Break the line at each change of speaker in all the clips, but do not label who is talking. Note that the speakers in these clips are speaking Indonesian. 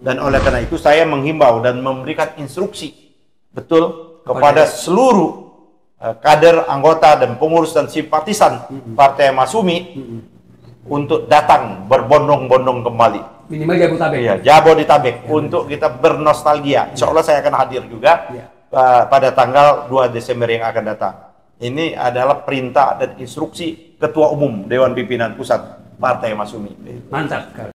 Dan oleh karena itu saya menghimbau dan memberikan instruksi betul kepada seluruh kader, anggota, dan pengurus dan simpatisan Partai Masyumi untuk datang berbondong-bondong kembali.
Minimal Jabodetabek.
Iya, Jabodetabek untuk kita bernostalgia. Insya Allah saya akan hadir juga pada tanggal 2 Desember yang akan datang. Ini adalah perintah dan instruksi Ketua Umum Dewan Pimpinan Pusat Partai Masyumi.
Mantap.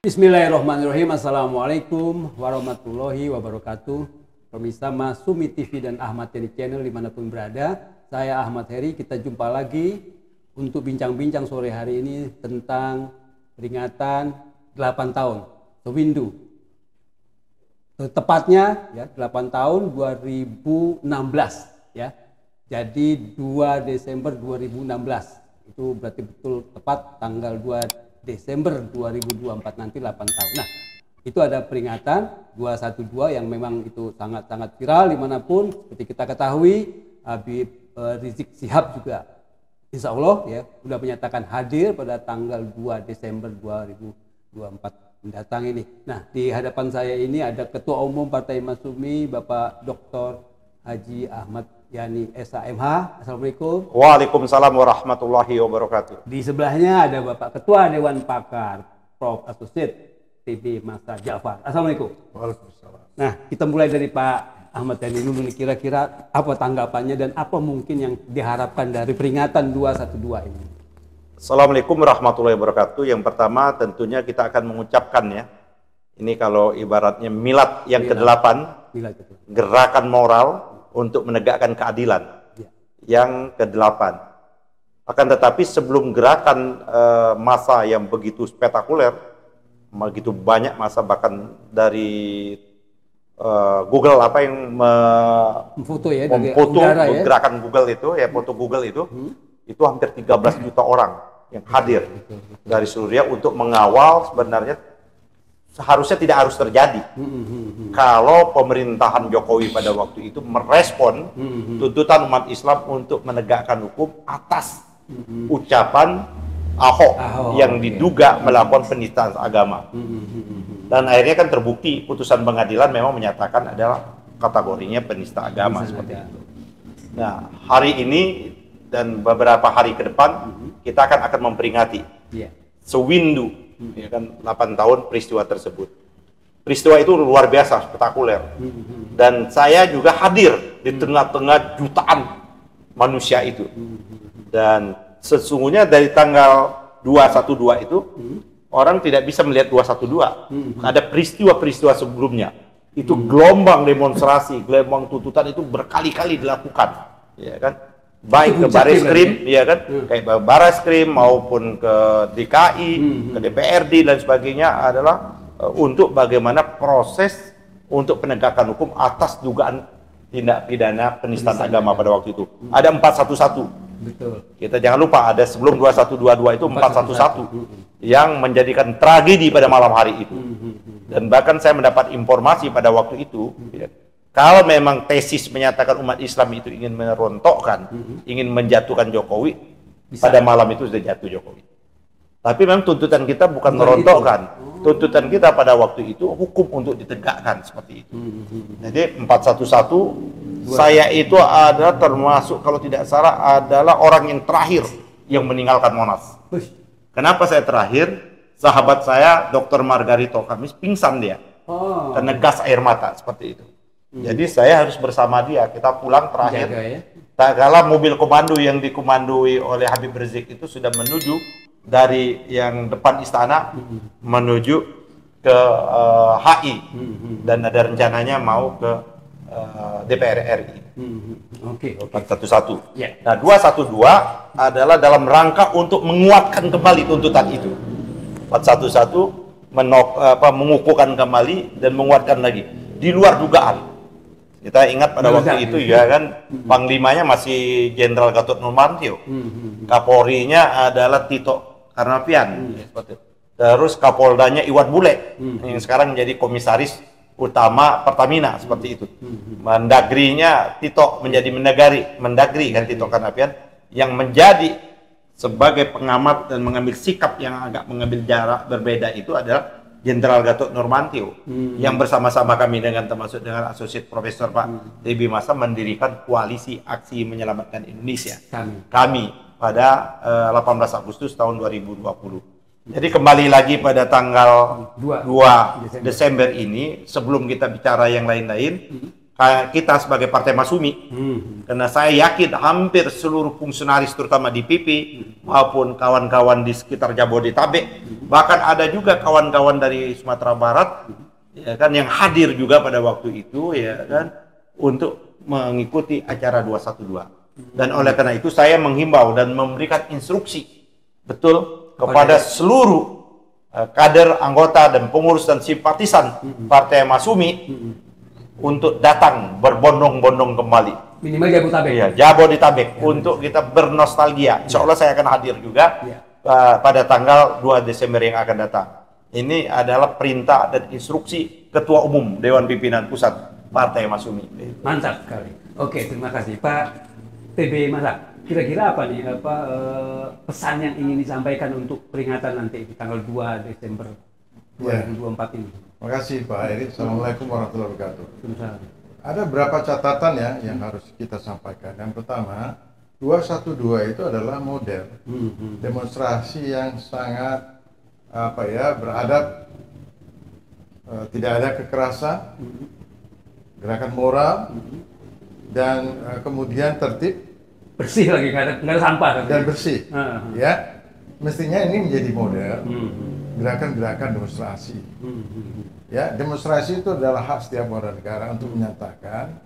Bismillahirrahmanirrahim. Assalamualaikum warahmatullahi wabarakatuh. Pemirsa Masyumi TV dan Ahmad Heri Channel dimanapun berada, saya Ahmad Heri. Kita jumpa lagi untuk bincang-bincang sore hari ini tentang peringatan 8 tahun Sewindu. Tepatnya ya 8 tahun 2016 ya. Jadi 2 Desember 2016. Itu berarti betul tepat tanggal 2 Desember 2024 nanti 8 tahun. Nah, itu ada peringatan 212 yang memang itu sangat-sangat viral dimanapun. Seperti kita ketahui, Habib Rizik Syihab juga insya Allah ya sudah menyatakan hadir pada tanggal 2 Desember 2024 mendatang ini. Nah, di hadapan saya ini ada Ketua Umum Partai Masyumi Bapak Dr. Haji Ahmad Yani SHMH. Assalamualaikum.
Waalaikumsalam warahmatullahi wabarakatuh.
Di sebelahnya ada Bapak Ketua Dewan Pakar Prof. Asosiat TB Masa Ja'far. Assalamualaikum.
Waalaikumsalam.
Nah, kita mulai dari Pak Ahmad Yani dulu nih, kira-kira apa tanggapannya dan apa mungkin yang diharapkan dari peringatan 212 ini?
Assalamualaikum warahmatullahi wabarakatuh. Yang pertama tentunya kita akan mengucapkan ya, ini kalau ibaratnya milad yang ke-8, gerakan moral untuk menegakkan keadilan yang ke-8. Akan tetapi sebelum gerakan massa yang begitu spektakuler, begitu banyak massa bahkan dari Google apa yang memfoto ya, gerakan Google itu ya, foto Google itu hampir 13 juta orang yang hadir dari seluruh dunia untuk mengawal sebenarnya seharusnya tidak harus terjadi kalau pemerintahan Jokowi pada waktu itu merespon tuntutan umat Islam untuk menegakkan hukum atas ucapan Ahok yang diduga melakukan penistaan agama. Dan akhirnya kan terbukti putusan pengadilan memang menyatakan adalah kategorinya penista agama seperti itu. Nah, hari ini dan beberapa hari ke depan kita akan memperingati Sewindu. Ya kan 8 tahun peristiwa tersebut. Peristiwa itu luar biasa, spektakuler. Dan saya juga hadir di tengah-tengah jutaan manusia itu. Dan sesungguhnya dari tanggal 212 itu orang tidak bisa melihat 212. Ada peristiwa-peristiwa sebelumnya. Itu gelombang demonstrasi, gelombang tuntutan itu berkali-kali dilakukan, ya kan? Baik ke Bareskrim, ya kan, kayak Bareskrim maupun ke DKI, ke DPRD dan sebagainya adalah untuk bagaimana proses untuk penegakan hukum atas dugaan tindak pidana penistaan agama pada waktu itu. Ada 411.
Betul.
Kita jangan lupa ada sebelum 2122 itu 411 yang menjadikan tragedi pada malam hari itu. Dan bahkan saya mendapat informasi pada waktu itu, ya, kalau memang tesis menyatakan umat Islam itu ingin merontokkan, ingin menjatuhkan Jokowi, pada malam itu sudah jatuh Jokowi. Tapi memang tuntutan kita bukan merontokkan. Tuntutan kita pada waktu itu hukum untuk ditegakkan seperti itu. Jadi 411, saya itu adalah termasuk kalau tidak salah adalah orang yang terakhir yang meninggalkan Monas. Kenapa saya terakhir? Sahabat saya Dr. Margarito Kamis pingsan dia. Karena gas air mata seperti itu. Jadi saya harus bersama dia, kita pulang terakhir. Tak kala mobil komando yang dikomandoi oleh Habib Rizik itu sudah menuju dari yang depan istana menuju ke HI dan ada rencananya mau ke DPR RI. Oke. 411. Nah, 212 adalah dalam rangka untuk menguatkan kembali tuntutan itu. 411 mengukuhkan kembali dan menguatkan lagi. di luar dugaan. Kita ingat pada waktu itu ya kan, panglimanya masih Jenderal Gatot Nurmantio, Kapolrinya adalah Tito Karnavian, terus Kapoldanya Iwan Bule, yang sekarang menjadi komisaris utama Pertamina seperti itu. Mendagrinya Tito menjadi Mendagri kan Tito Karnavian, yang menjadi sebagai pengamat dan mengambil sikap yang agak mengambil jarak berbeda itu adalah Jenderal Gatot Nurmantio, yang bersama-sama kami termasuk dengan asosiat Profesor Pak T.B. Masa mendirikan Koalisi Aksi Menyelamatkan Indonesia. Kami pada 18 Agustus tahun 2020. Jadi kembali lagi pada tanggal 2 Desember ini, sebelum kita bicara yang lain-lain, kita sebagai Partai Masyumi, karena saya yakin hampir seluruh fungsionaris terutama di PP maupun kawan-kawan di sekitar Jabodetabek, bahkan ada juga kawan-kawan dari Sumatera Barat, ya kan, yang hadir juga pada waktu itu, ya kan, untuk mengikuti acara 212. Dan oleh karena itu saya menghimbau dan memberikan instruksi betul kepada seluruh kader, anggota dan pengurus dan simpatisan Partai Masyumi untuk datang berbondong-bondong kembali.
Minimal Jabodetabek.
Iya, Jabodetabek untuk kita bernostalgia. Insya Allah saya akan hadir juga pada tanggal 2 Desember yang akan datang. Ini adalah perintah dan instruksi Ketua Umum Dewan Pimpinan Pusat Partai Masyumi.
Mantap sekali. Oke, terima kasih Pak TB Masa. Kira-kira apa nih pesan yang ingin disampaikan untuk peringatan nanti di tanggal 2 Desember 2024 ini?
Terima kasih Pak Erik. Assalamualaikum warahmatullahi wabarakatuh. Ada beberapa catatan ya yang harus kita sampaikan. Yang pertama, 212 itu adalah model demonstrasi yang sangat beradab, tidak ada kekerasan, gerakan moral, dan kemudian tertib,
bersih lagi, nggak ada sampah
dan bersih. Ya, mestinya ini menjadi model gerakan-gerakan demonstrasi. Ya, demonstrasi itu adalah hak setiap warga negara untuk menyatakan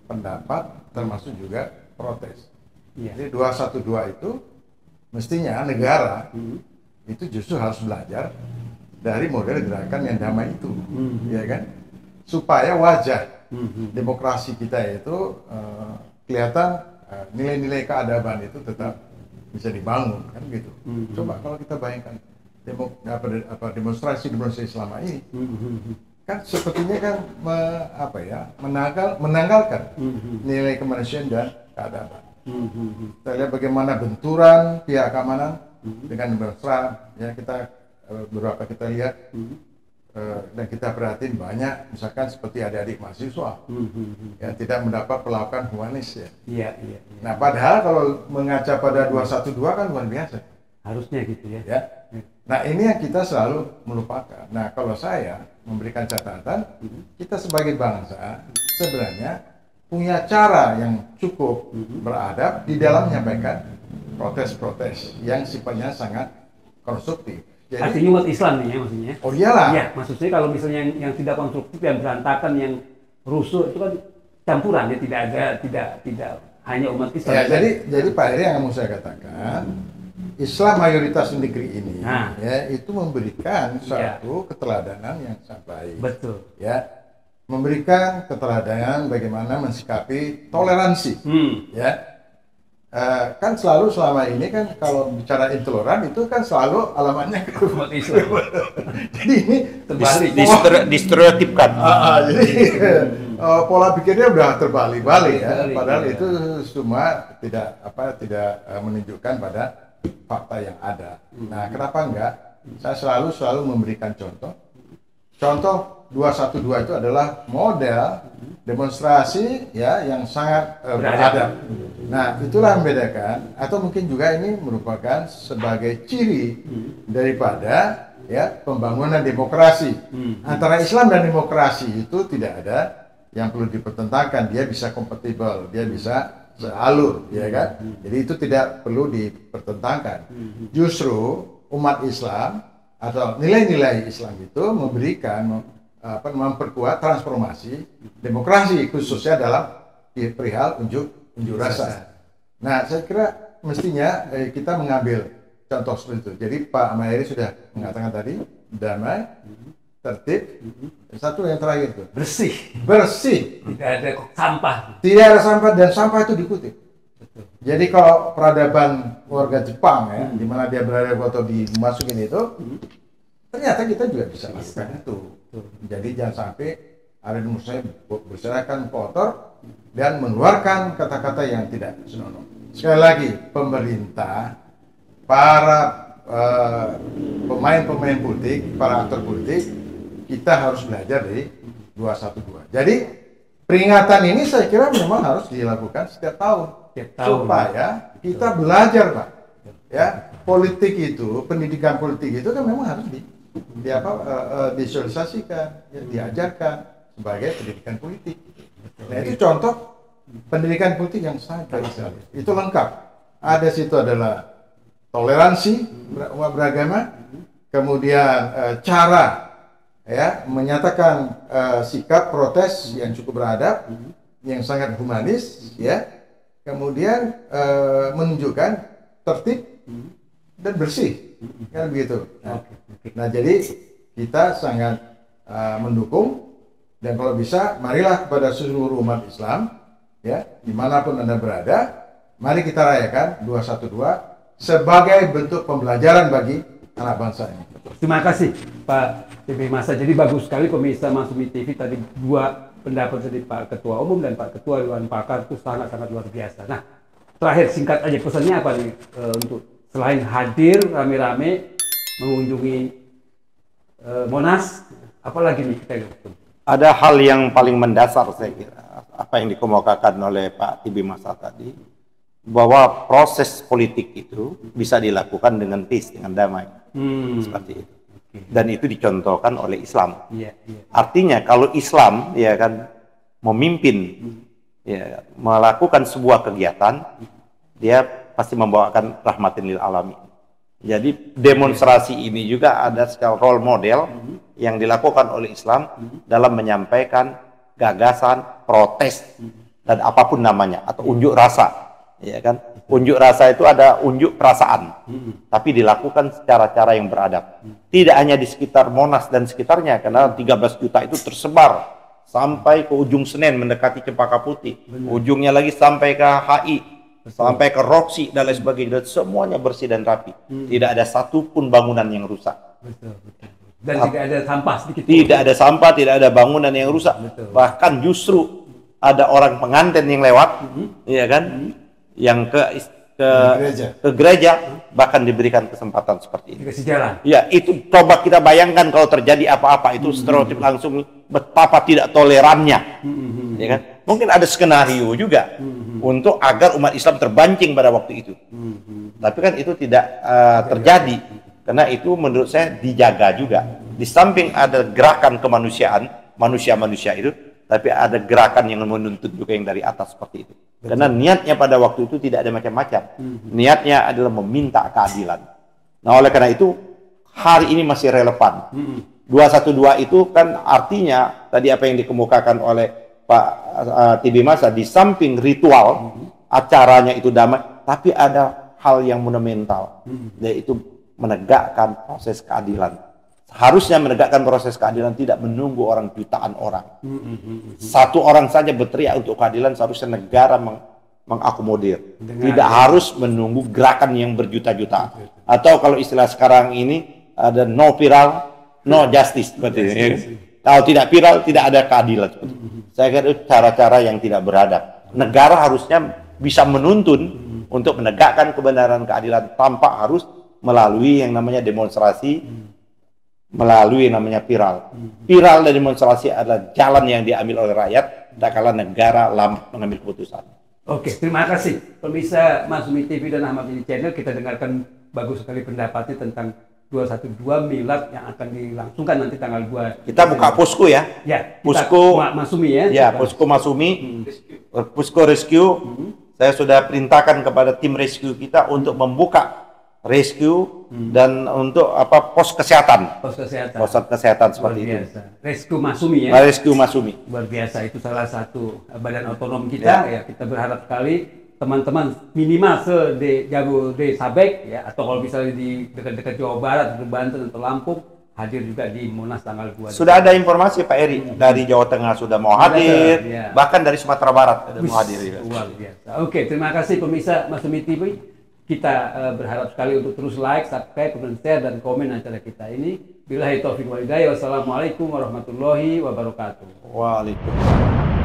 pendapat, termasuk juga protes. Jadi 212 itu mestinya negara itu justru harus belajar dari model gerakan yang damai itu, ya kan? Supaya wajah demokrasi kita itu kelihatan, nilai-nilai keadaban itu tetap bisa dibangun, kan gitu. Coba kalau kita bayangkan demonstrasi selama ini, kan sepertinya kan menanggalkan nilai kemanusiaan dan keadaban. Kita lihat bagaimana benturan pihak keamanan dengan demonstran, ya beberapa kita lihat dan kita perhatiin banyak, misalkan seperti adik-adik mahasiswa yang tidak mendapat perlakuan humanis ya. Nah, padahal kalau mengaca pada 212 kan luar biasa.
Harusnya gitu ya.
Nah, ini yang kita selalu melupakan. Nah, kalau saya memberikan catatan, kita sebagai bangsa sebenarnya punya cara yang cukup beradab di dalam menyampaikan protes-protes yang sifatnya sangat konstruktif.
Jadi, artinya umat Islam nih ya maksudnya.
Oh iyalah.
Ya, maksudnya kalau misalnya yang tidak konstruktif, yang berantakan, yang rusuh itu kan campuran ya, tidak hanya umat Islam.
Ya, jadi Pak Heri yang mau saya katakan, Islam mayoritas negeri ini ya itu memberikan suatu keteladanan yang sangat baik.
Betul.
Ya, memberikan keteladanan bagaimana mensikapi toleransi. Ya. Kan selalu selama ini kan kalau bicara intoleran itu kan selalu alamatnya ke umat Islam. Jadi ini
terbalik, distereotipkan.
Jadi pola pikirnya udah terbalik-balik ya. Padahal itu semua tidak menunjukkan pada fakta yang ada. Nah, kenapa enggak? Saya selalu memberikan contoh. Contoh 212 itu adalah model demonstrasi ya yang sangat beradab. Nah, itulah yang membedakan, atau mungkin juga ini merupakan sebagai ciri daripada ya pembangunan demokrasi. Antara Islam dan demokrasi itu tidak ada yang perlu dipertentangkan, dia bisa kompatibel, dia bisa sealur, ya kan? Jadi itu tidak perlu dipertentangkan. Justru umat Islam atau nilai-nilai Islam itu memberikan memperkuat transformasi demokrasi khususnya dalam perihal unjuk rasa. Nah, saya kira mestinya kita mengambil contoh seperti itu. Jadi Pak Maheri sudah mengatakan tadi damai, tertib. Satu yang terakhir itu
Bersih.
bersih.
Tidak ada sampah.
Tidak ada sampah dan sampah itu dikutip. Jadi kalau peradaban warga Jepang ya, di mana dia berada atau dimasukin itu, ternyata kita juga bisa lakukan itu. Jadi jangan sampai ada di musuh saya berserakan kotor dan mengeluarkan kata-kata yang tidak senonoh. Sekali lagi, pemerintah, para pemain-pemain politik, para aktor politik, kita harus belajar dari 212. Jadi peringatan ini saya kira memang harus dilakukan setiap tahun. Supaya kita belajar, Pak. Ya, politik itu, pendidikan politik itu kan memang harus disosialisasikan, ya, diajarkan sebagai pendidikan politik. Nah, itu contoh pendidikan politik yang sangat baik sekali. Itu lengkap. Ada situ adalah toleransi umat beragama, kemudian cara ya menyatakan sikap protes yang cukup beradab, yang sangat humanis, ya. Kemudian menunjukkan tertib dan bersih, kan begitu. Nah, jadi kita sangat mendukung, dan kalau bisa marilah kepada seluruh umat Islam, ya, dimanapun Anda berada, mari kita rayakan 212 sebagai bentuk pembelajaran bagi anak bangsa ini.
Terima kasih Pak TB Masa. Jadi bagus sekali pemirsa Masumi TV tadi dua pendapat dari Pak Ketua Umum dan Pak Ketua Dewan Pakar itu sangat-sangat luar biasa. Nah, terakhir singkat aja pesannya apa nih untuk selain hadir rame-rame mengunjungi Monas, apalagi nih kita lakukan?
Ada hal yang paling mendasar saya kira, apa yang dikemukakan oleh Pak TB Masa tadi, bahwa proses politik itu bisa dilakukan dengan peace, dengan damai, seperti itu. Dan itu dicontohkan oleh Islam. Artinya kalau Islam ya kan memimpin, ya, melakukan sebuah kegiatan, dia pasti membawakan rahmatin lil alamin. Jadi demonstrasi ini juga ada sekali role model yang dilakukan oleh Islam dalam menyampaikan gagasan, protes, dan apapun namanya, atau unjuk rasa. Ya kan, unjuk rasa itu ada unjuk perasaan, tapi dilakukan secara cara yang beradab. Tidak hanya di sekitar Monas dan sekitarnya, karena 13 juta itu tersebar sampai ke ujung Senen mendekati Cempaka Putih, ujungnya lagi sampai ke HI, sampai ke Roxy dan lain sebagainya. Dan semuanya bersih dan rapi. Tidak ada satupun bangunan yang rusak.
Dan tidak ada sampah sedikit.
Tidak ada sampah, tidak ada bangunan yang rusak. Bahkan justru ada orang pengantin yang lewat, ya kan? Yang ke gereja, bahkan diberikan kesempatan seperti ini.
Dikasih jalan.
Ya, itu coba kita bayangkan kalau terjadi apa-apa, itu stereotip langsung betapa tidak tolerannya. Ya kan? Mungkin ada skenario juga untuk agar umat Islam terbancing pada waktu itu. Tapi kan itu tidak terjadi, karena itu menurut saya dijaga juga. Di samping ada gerakan kemanusiaan, manusia-manusia itu, tapi ada gerakan yang menuntut juga yang dari atas seperti itu. Karena niatnya pada waktu itu tidak ada macam-macam. Niatnya adalah meminta keadilan. Nah, oleh karena itu hari ini masih relevan. 212 itu kan artinya tadi apa yang dikemukakan oleh Pak TB Masa, di samping ritual acaranya itu damai, tapi ada hal yang fundamental, yaitu menegakkan proses keadilan. Harusnya menegakkan proses keadilan, tidak menunggu orang jutaan orang. Satu orang saja berteriak untuk keadilan, seharusnya negara mengakomodir. Tidak harus menunggu gerakan yang berjuta-juta. Atau kalau istilah sekarang ini ada no viral, no justice. Kalau tidak viral, tidak ada keadilan. Saya kira itu cara-cara yang tidak beradab. Negara harusnya bisa menuntun untuk menegakkan kebenaran keadilan tanpa harus melalui yang namanya demonstrasi, melalui yang namanya viral. Viral dan demonstrasi adalah jalan yang diambil oleh rakyat, tak kala negara lambat mengambil keputusan.
Oke, terima kasih pemirsa Masumi TV dan Ahmad Ini Channel. Kita dengarkan bagus sekali pendapatnya tentang 212 milad yang akan dilangsungkan nanti tanggal 2.
Kita buka posko ya.
Ya,
posko
Masumi ya.
Ya, posko Masumi, posko rescue. Saya sudah perintahkan kepada tim rescue kita untuk membuka rescue dan untuk pos kesehatan.
Pos kesehatan.
Pos kesehatan seperti itu.
Rescue Masumi ya.
Rescue Masumi.
Luar biasa, itu salah satu badan otonom kita ya. Kita berharap sekali teman-teman minimal Jabodetabek ya, atau kalau misalnya di dekat-dekat Jawa Barat, atau Banten atau Lampung, hadir juga di Munas tanggal 2.
Sudah ada informasi Pak Eri dari Jawa Tengah sudah mau hadir, bahkan dari Sumatera Barat sudah mau hadir.
Luar biasa. Oke, terima kasih pemirsa Masumi TV. Kita berharap sekali untuk terus like, subscribe, kemudian share dan komen acara kita ini. Billahi taufiq wal hidayah. Wassalamualaikum warahmatullahi wabarakatuh.
Waalaikumsalam.